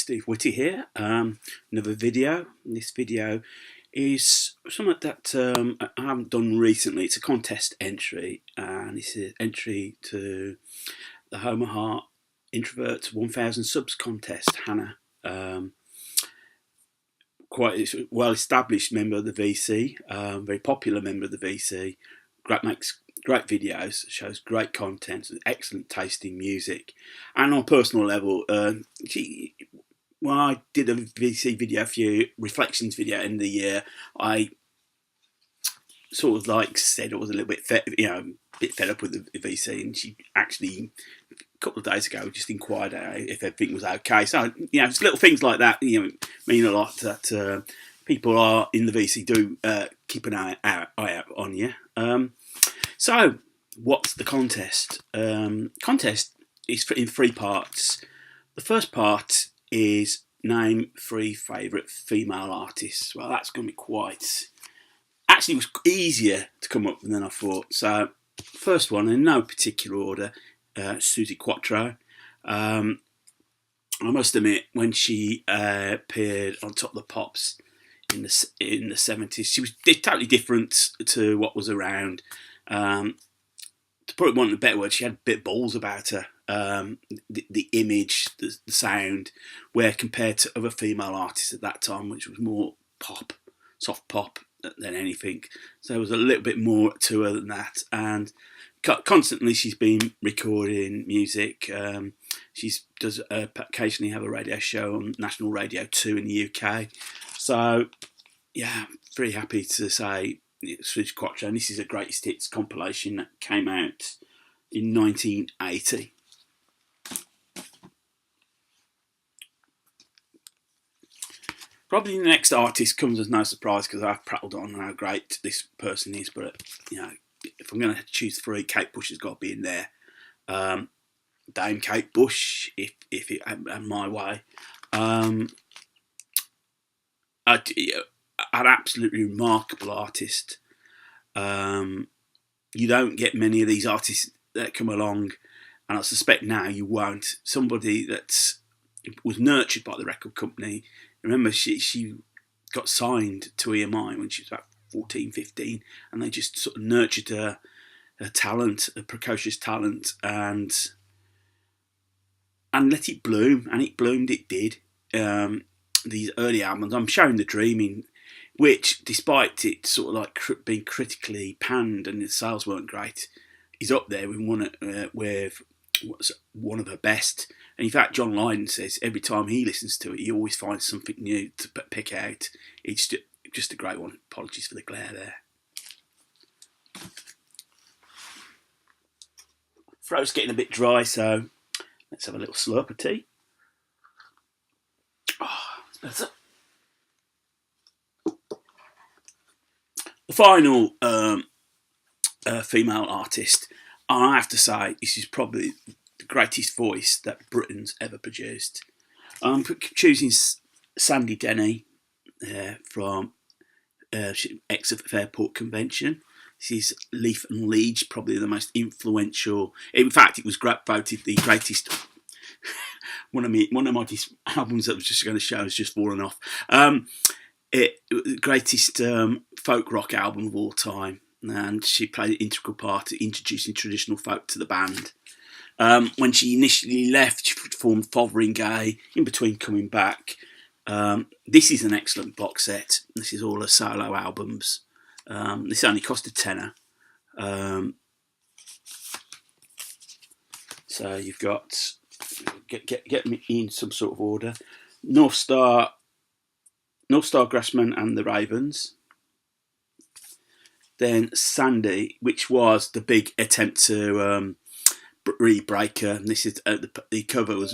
Steve Whitty here. Another video. This video is something that I haven't done recently. It's a contest entry, and it's an entry to the Omaha Introvert 1000 subs contest. Hanna, quite a well-established member of the VC, very popular member of the VC. Makes great videos, shows great content, excellent taste in music, and on a personal level, when I did a VC video, a few reflections video at the end of the year, I sort of said I was a little bit fed up with the VC, and she actually a couple of days ago just inquired if everything was okay. So it's little things like that mean a lot, that people are in the VC do keep an eye out on you. So what's the contest? Contest is in three parts. The first part is name 3 favourite female artists. Well, that's going to be actually, it was easier to come up with than I thought. So first one, in no particular order, Suzi Quatro. I must admit, when she appeared on Top of the Pops in the 70s, she was totally different to what was around. To put it one in a better word, she had a bit of balls about her. The image, the sound, where compared to other female artists at that time, which was more pop, soft pop than anything. So there was a little bit more to her than that. And constantly she's been recording music. She does occasionally have a radio show on National Radio 2 in the UK. So yeah, very happy to say Suzi Quatro, and this is a greatest hits compilation that came out in 1980. Probably the next artist comes as no surprise, because I've prattled on how great this person is. But if I'm going to choose 3, Kate Bush has got to be in there. Dame Kate Bush, if it had my way. An absolutely remarkable artist. You don't get many of these artists that come along, and I suspect now you won't. Somebody that was nurtured by the record company. Remember, she got signed to EMI when she was about 14, 15, and they just sort of nurtured her talent, her precocious talent, and let it bloom. And it bloomed, it did. These early albums, I'm showing The Dreaming, which, despite it sort of being critically panned and the sales weren't great, is up there with one of her best. And in fact, John Lydon says every time he listens to it, he always finds something new to pick out. It's just a great one. Apologies for the glare there. Throat's getting a bit dry, so let's have a little slurp of tea. Oh, that's better. The final female artist, I have to say, this is probably the greatest voice that Britain's ever produced. I'm choosing Sandy Denny from Exeter Fairport Convention. This is Leaf and Leach, probably the most influential. In fact, it was voted the greatest. One of my albums that I was just going to show has just fallen off. Greatest folk rock album of all time, and she played an integral part in introducing traditional folk to the band. When she initially left, she formed Fotheringay, in between coming back. This is an excellent box set. This is all her solo albums. This only cost a tenner. So you've got, get me in some sort of order, North Star Grassman and the Ravens. Then Sandy, which was the big attempt to re-break her. And this is the cover was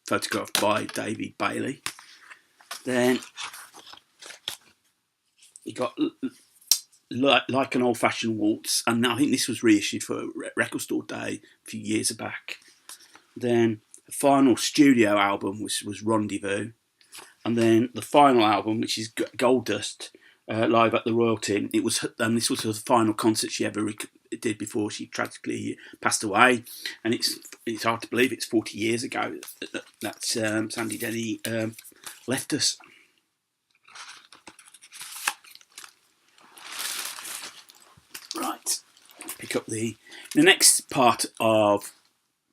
photographed by David Bailey. Then you got like an old-fashioned waltz, and I think this was reissued for Record Store Day a few years back. Then the final studio album was Rendezvous. And then the final album, which is Gold Dust, live at the Royalty. This was the final concert she ever did before she tragically passed away, and it's hard to believe it's 40 years ago that Sandy Denny left us. Right, pick up the next part of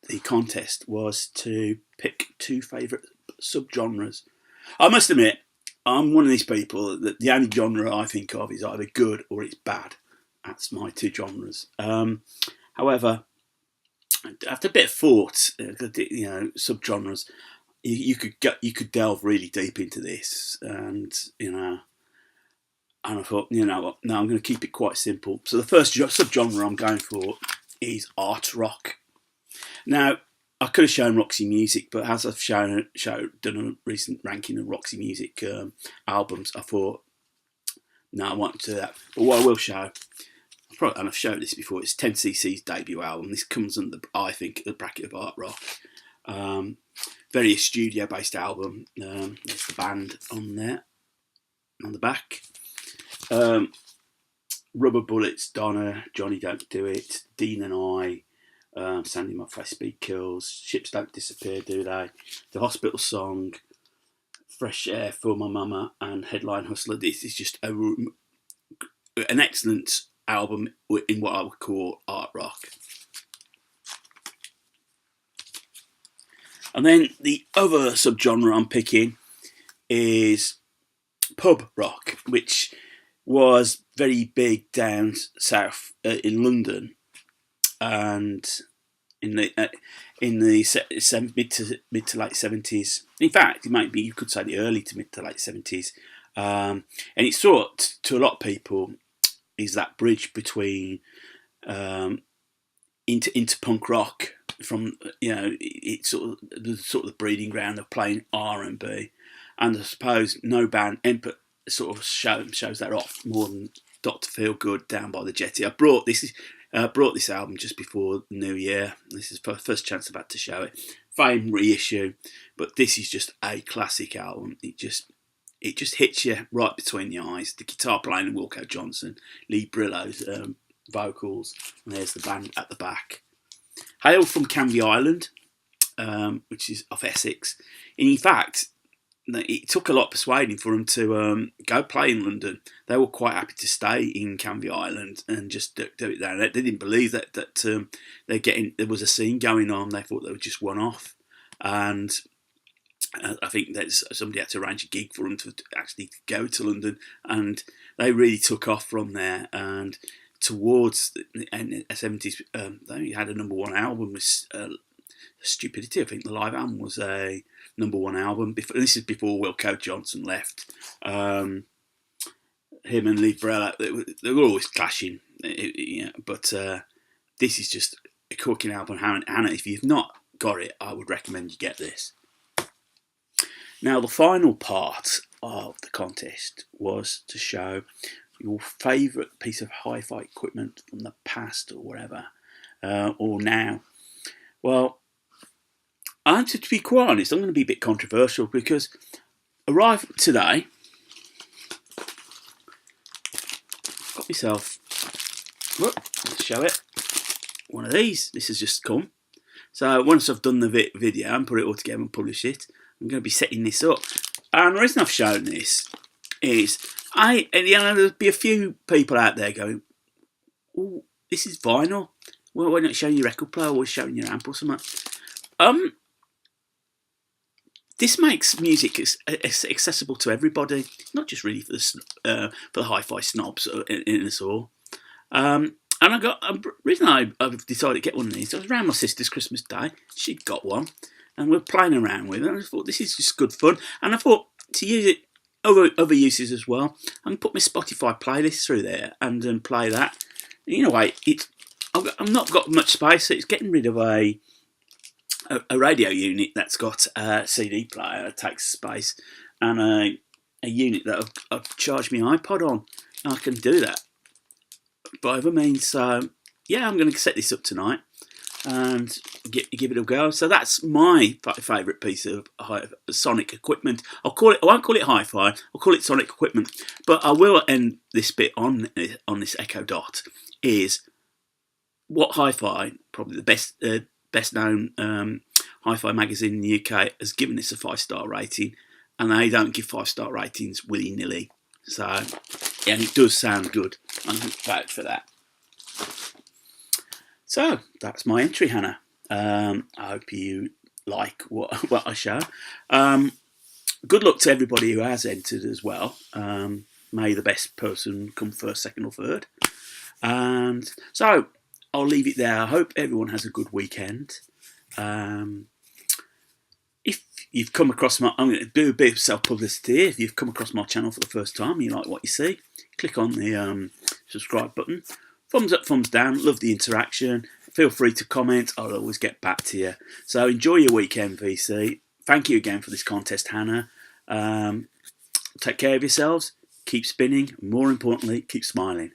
the contest was to pick 2 favourite subgenres. I must admit, I'm one of these people that the only genre I think of is either good or it's bad. That's my 2 genres. However, after a bit of thought, subgenres, you could delve really deep into this, and I thought, you know what? No, I'm going to keep it quite simple. So the first subgenre I'm going for is art rock. Now, I could have shown Roxy Music, but as I've done a recent ranking of Roxy Music albums, I thought, no, I won't do that. But what I will show, and I've shown this before, it's 10cc's debut album. This comes under, I think, the bracket of art rock. Very studio-based album. There's the band on there, on the back. Rubber Bullets, Donna, Johnny Don't Do It, Dean and I, Sandy My Face Speed Kills, Ships Don't Disappear, Do They? The Hospital Song, Fresh Air for My Mama, and Headline Hustler. This is just an excellent album in what I would call art rock. And then the other subgenre I'm picking is pub rock, which was very big down south in London, and in the mid to late 70s. In fact, it might be, you could say, the early to mid to late 70s. And it's thought to a lot of people is that bridge between into punk rock. From it's sort of the breeding ground of playing R&B, and I suppose no band sort of shows that off more than Dr. Feelgood Down by the Jetty. I brought this album just before New Year. This is the first chance I've had to show it. Fame reissue, but this is just a classic album. It just hits you right between the eyes. The guitar playing of Wilco Johnson, Lee Brillo's vocals, and there's the band at the back. Hail from Canvey Island, which is off Essex. And in fact, it took a lot of persuading for them to go play in London. They were quite happy to stay in Canvey Island and just do it there. They didn't believe that there was a scene going on. They thought they were just one off, and I think that somebody had to arrange a gig for them to actually go to London, and they really took off from there. And towards the 70s, they had a number 1 album with Stupidity. I think the live album was a number 1 album. This is before Wilco Johnson left. Him and Lee Brella, they were always clashing. But this is just a corking album. Hanna, if you've not got it, I would recommend you get this. Now, the final part of the contest was to show your favourite piece of hi-fi equipment from the past or whatever, or now. Well, to be quite honest, I'm going to be a bit controversial because arrived today, got myself, let's show it, one of these. This has just come. So once I've done the video and put it all together and publish it, I'm going to be setting this up. And the reason I've shown this is, there'll be a few people out there going, "Oh, this is vinyl. Well, why not showing your record player or showing your amp or something?" This makes music accessible to everybody, not just really for the hi-fi snobs in us all. And the reason I've decided to get one of these, I was around my sister's Christmas day. She'd got one, and we're playing around with it. And I thought, this is just good fun. And I thought, to use it other uses as well, I can put my Spotify playlist through there and play that. In a way, I've not got much space, so it's getting rid of a radio unit that's got a CD player that takes space, and a unit that I've charged my iPod on. I can do that by other means. So yeah, I'm going to set this up tonight and give it a go. So that's my favourite piece of sonic equipment. I won't call it hi-fi. I'll call it sonic equipment. But I will end this bit on this Echo Dot. Is What Hi-Fi, probably the best known Hi-Fi magazine in the UK, has given this a 5-star rating, and they don't give 5-star ratings willy-nilly. So, and it does sound good. I'm vouch for that. So that's my entry, Hannah. I hope you like what I show. Good luck to everybody who has entered as well. May the best person come first, second, or third. And so I'll leave it there. I hope everyone has a good weekend. If you've come across I'm going to do a bit of self-publicity here. If you've come across my channel for the first time and you like what you see, click on the subscribe button. Thumbs up, thumbs down. Love the interaction. Feel free to comment. I'll always get back to you. So enjoy your weekend, VC. Thank you again for this contest, Hannah. Take care of yourselves. Keep spinning. More importantly, keep smiling.